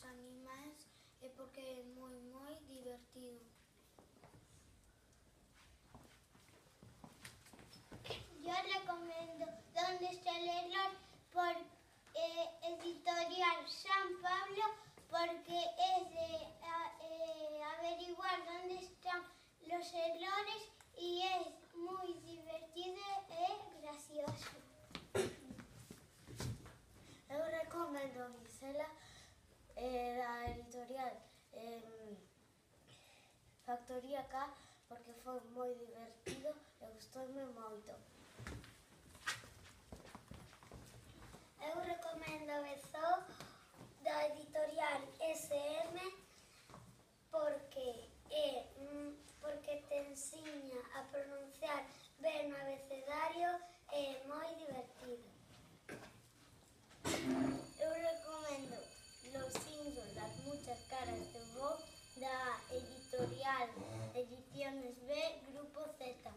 animais e porque é moi divertido. Yo recomendo Donde está el error por Editorial San Pablo, porque es de averiguar dónde están los errores y es muy divertido e gracioso. Eu recomendo Gisela da editorial Factoría K porque foi moi divertido e gustoume moito. Eu recomendo Bezou da editorial SM porque te enseña a pronunciar ben o abecedario e é moi divertido. Eu recomendo Los Simpsons, las muchas caras de Bob da editorial Ediciones B, Grupo Z.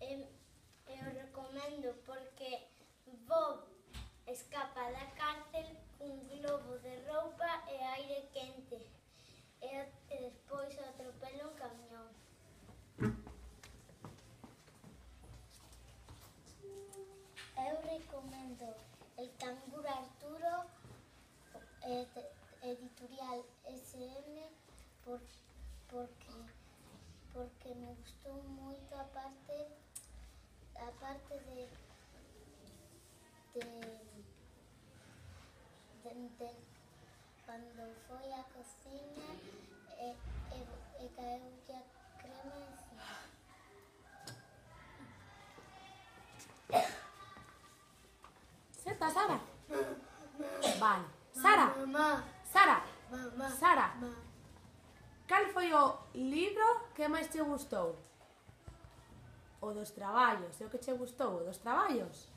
Eu recomendo porque Bob escapa da cárcel cun globo de roupa e aire quente e despois atropela un camión. Eu recomendo El Canguro Arturo, editorial SM, porque me gustou moito a parte de cando foi á cociña e caeulle a crema encima. Senta, Sara. Vale. Sara. Sara. Cal foi o libro que máis te gustou? O dos traballos. É o que che gustou? O dos traballos?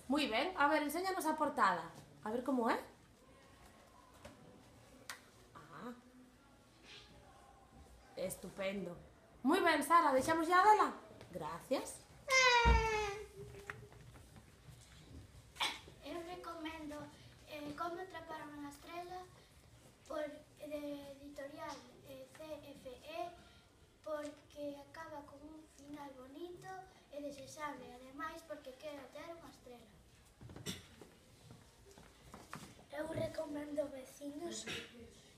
Moi ben. A ver, enséñanos a portada. A ver como é. Ah. Estupendo. Moi ben, Sara. Deixamos ya dela? Gracias. Eu recomendo Como atrapar unha estrela de editorial CFE porque acaba con un final bonito e desexable, ademais porque quero ter unha estrela. Eu recomendo Vecinos,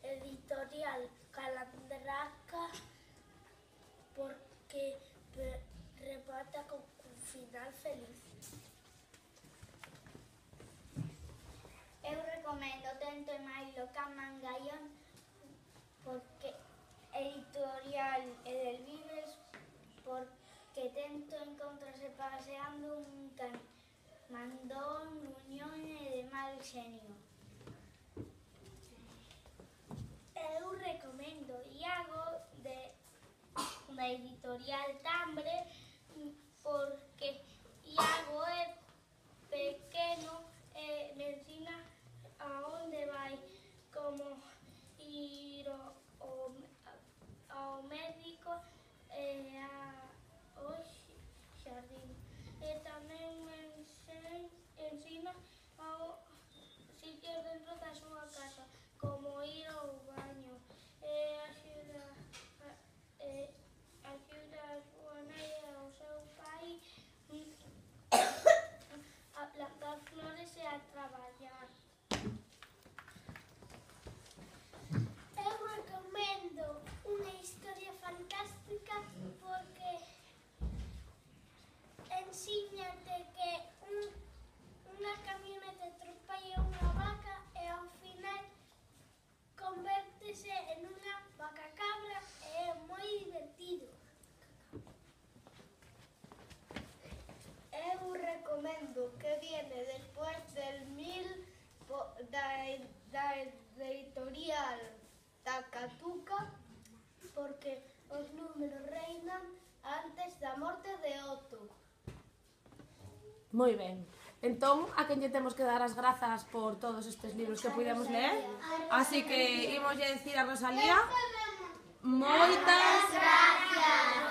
editorial Calandraca porque remata con un final feliz. Eu recomendo Tento e Mailo Camangallón porque editorial Edelvives porque Tento encontrase paseando un can mandón, gruñón e de mal xenio. Eu recomendo Iago da editorial Tambre porque Iago é pequeno e me ensina a onde vai, como ir ao médico e ao xardín. E tamén me ensina ao sitios dentro da súa casa, como ir ao baño. E axuda a súa nai e ao seu pai a plantar flores e a traballar. Eu recomendo Unha historia fantástica porque ensíñate que unha camioneta atropella unha vaca e ao final convértese en unha vaca cabra e é moi divertido. Eu recomendo Que viene después del 1000 da editorial Takatuka porque os números reinan antes da morte de Otto. Moi ben. Entón, a quen lle temos que dar as grazas por todos estes libros que puidemos ler. Así que imos lle dicir a Rosalía. Moitas Gracias.